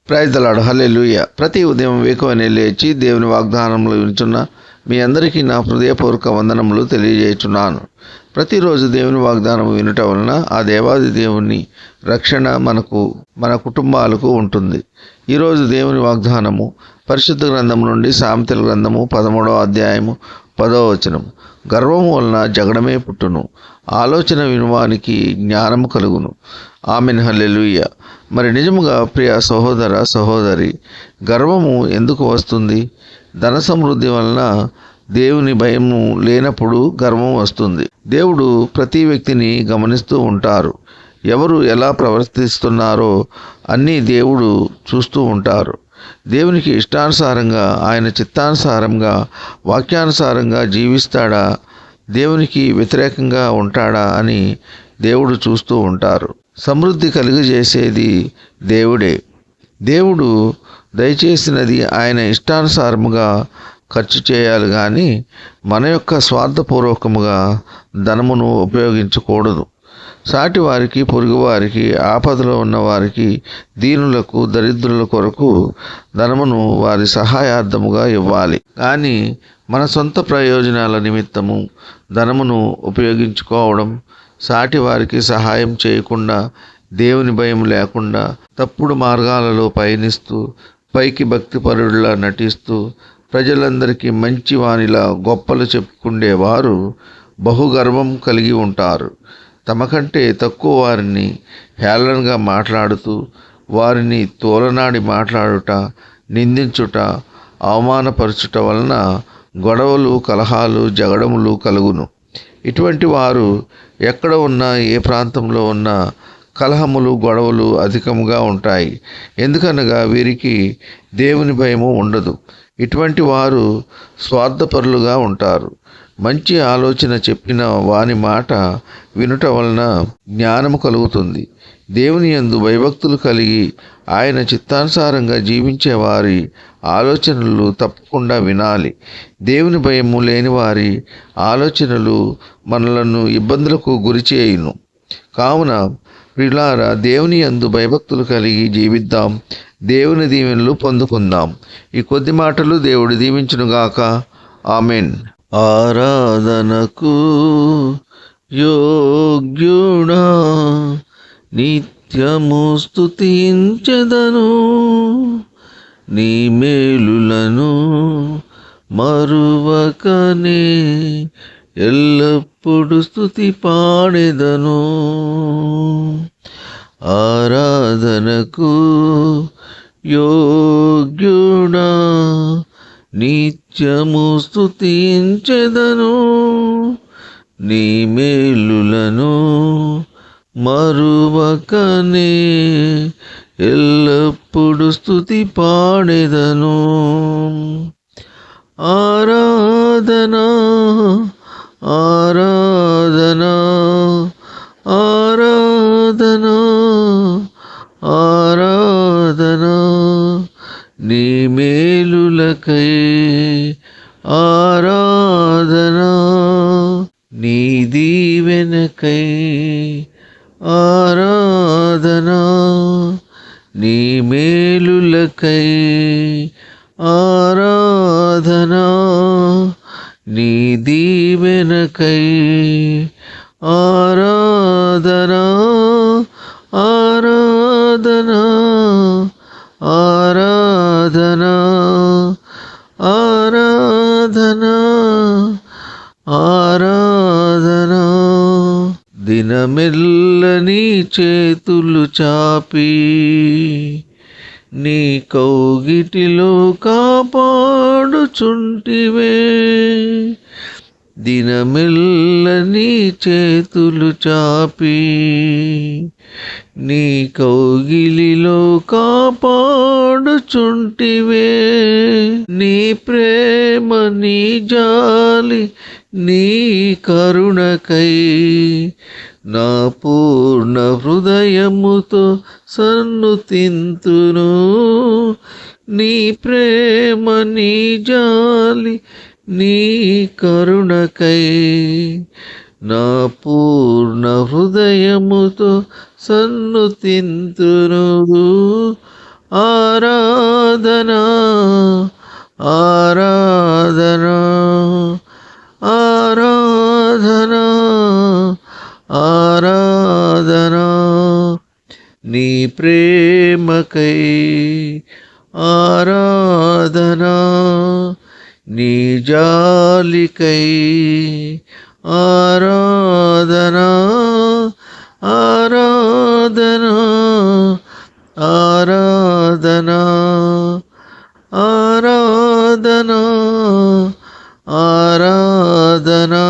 Praise the lord. హల్లెలూయా. ప్రతి ఉదయం వేకువనే లేచి దేవుని వాగ్దానములు వింటున్న మీ అందరికీ నా హృదయపూర్వక వందనములు తెలియజేయుచున్నాను. ప్రతిరోజు దేవుని వాగ్దానం వినుట వలన ఆ దేవాది దేవుని రక్షణ మన కుటుంబాలకు ఉంటుంది. ఈరోజు దేవుని వాగ్దానము పరిశుద్ధ గ్రంథం నుండి సామెతల గ్రంథము 13వ అధ్యాయము 10వ వచనము. గర్వము వలన జగడమే పుట్టును, ఆలోచన వినువానికి జ్ఞానము కలుగును. ఆమెన్. హల్లెలూయా. మరి నిజముగా ప్రియ సహోదర సహోదరి, గర్వము ఎందుకు వస్తుంది? ధన సమృద్ధి వలన దేవుని భయము లేనప్పుడు గర్వం వస్తుంది. దేవుడు ప్రతి వ్యక్తిని గమనిస్తూ ఉంటారు. ఎవరు ఎలా ప్రవర్తిస్తున్నారో అన్నీ దేవుడు చూస్తూ ఉంటారు. దేవునికి ఇష్టానుసారంగా, ఆయన చిత్తానుసారంగా, వాక్యానుసారంగా జీవిస్తాడా, దేవునికి వ్యతిరేకంగా ఉంటాడా అని దేవుడు చూస్తూ ఉంటారు. సమృద్ధి కలుగజేసేది దేవుడే. దేవుడు దయచేసినది ఆయన ఇష్టానుసారముగా ఖర్చు చేయాలి కానీ మన యొక్క స్వార్థపూర్వకముగా ధనమును ఉపయోగించకూడదు. సాటి వారికి, పొరుగువారికి, ఆపదలో ఉన్న వారికి, దీనులకు, దరిద్రుల కొరకు ధనమును వారి సహాయార్థముగా ఇవ్వాలి. కానీ మన సొంత ప్రయోజనాల నిమిత్తము ధనమును ఉపయోగించుకోవడం, సాటి వారికి సహాయం చేయకుండా, దేవుని భయం లేకుండా, తప్పుడు మార్గాలలో పయనిస్తూ, పైకి భక్తిపరుడిలా నటిస్తూ, ప్రజలందరికీ మంచి వానిలా గొప్పలు చెప్పుకుండేవారు బహుగర్వం కలిగి ఉంటారు. తమకంటే తక్కువ వారిని హేళనగా మాట్లాడుతూ, వారిని తోలనాడి మాట్లాడుట, నిందించుట, అవమానపరచుట వలన గొడవలు, కలహాలు, జగడములు కలుగును. ఇటువంటి వారు ఎక్కడ ఉన్నా, ఏ ప్రాంతంలో ఉన్నా కలహములు, గొడవలు అధికముగా ఉంటాయి. ఎందుకనగా వీరికి దేవుని భయము ఉండదు. ఇటువంటి వారు స్వార్థపరులుగా ఉంటారు. మంచి ఆలోచన చెప్పిన వాని మాట వినుట వలన జ్ఞానము కలుగుతుంది. దేవుని యందు భయభక్తులు కలిగి ఆయన చిత్తానుసారంగా జీవించే వారి ఆలోచనలు తప్పకుండా వినాలి. దేవుని భయము లేని వారి ఆలోచనలు మనలను ఇబ్బందులకు గురి చేయును. కావున ప్రియులారా, దేవుని యందు భయభక్తులు కలిగి జీవిద్దాం. దేవుని దీవెనలు పొందుకుందాం. ఈ కొద్ది మాటలు దేవుడు దీవించునుగాక. ఆమెన్. ఆరాధనకు యోగ్యుడా, నిత్యము స్తుతించెదను, నీ మేలులను మరువకనే ఎల్లప్పుడు స్తుతి పాడెదను. ఆరాధనకు యోగ్యుడా, నిత్యము స్తుతించెదను, నీ మేలులను మరువకనే ఎల్లప్పుడు స్తుతి పాడెదను. ఆరాధనా ఆరాధనా ఆరాధనా ఆరాధనా, నీ మేలులకై ఆరాధనా, నీ దీవెనకై ఆరాధనా, నీ మేలులకై ఆరాధనా, నీ దీవెనకై ఆరాధనా, ఆరాధనా ఆరాధనా ఆరాధనా ఆరాధనా. దినమెల్ల నీ చేతులు చాపి నీ కౌగిటిలో కాపాడుచుంటివే. దినమెల్ల నీ చేతులు చాపి నీ కౌగిలిలో కాపాడుచుంటివే. నీ ప్రేమ, నీ జాలి, నీ కరుణకై నా పూర్ణ హృదయముతో సన్నుతింతును. నీ ప్రేమ, నీ జాలి, నీ కరుణకై నా పూర్ణ హృదయముతో సన్నుతింతును. ఆరాధనా ఆరాధనా ఆరాధనా ఆరాధనా నీ ప్రేమకై ఆరాధనా నీ జాలికై ఆరాధనా ఆరాధనా ఆరాధనా ఆరాధనా ఆరాధనా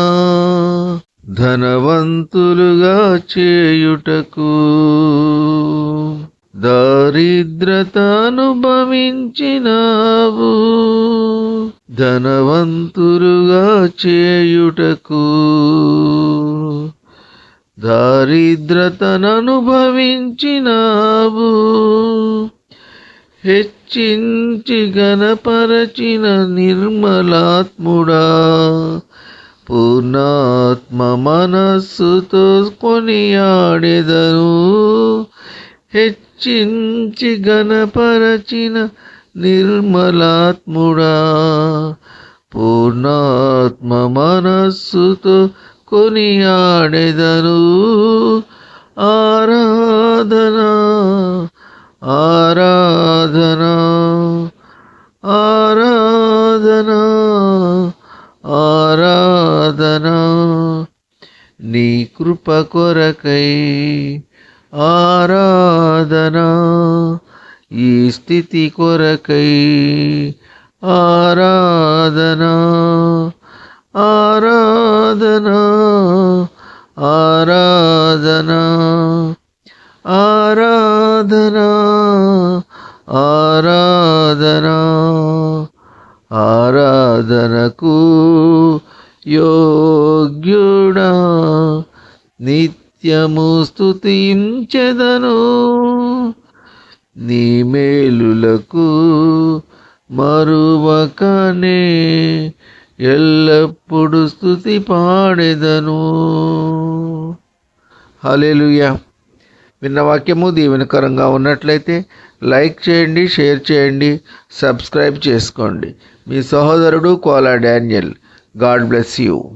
ధనవంతులుగా చేయుటకు దారిద్రత అనుభవించినావు, ధనవంతులుగా చేయుటకు దారిద్రతననుభవించినావు, హెచ్చించి గణపరచిన నిర్మలాత్ముడా, పూర్ణాత్మ మనస్సుతో కొనియాడెదను. హెచ్చించి గణపరచిన నిర్మలాత్ముడా, పూర్ణాత్మ మనస్సుతో కొనియాడెదను. ఆరాధనా ఆరాధనా ఆరాధనా ఆరాధనా నీ కృప కొరకై ఆరాధనా, ఈ స్థితి కొరకై ఆరాధనా ఆరాధనా ఆరాధనా ఆరాధనా ఆరాధనా ఆరాధనకు యోగ్యుడా, నిత్యము స్తుతించెదను. నీ మేలులకు మరువకనే ఎల్లప్పుడు స్తుతి పాడెదను. హల్లెలూయా. విన్న వాక్యము దీవెనకరంగా ఉన్నట్లయితే లైక్ చేయండి, షేర్ చేయండి, సబ్స్క్రైబ్ చేసుకోండి. మీ సహోదరుడు Kola Daniel. God bless you.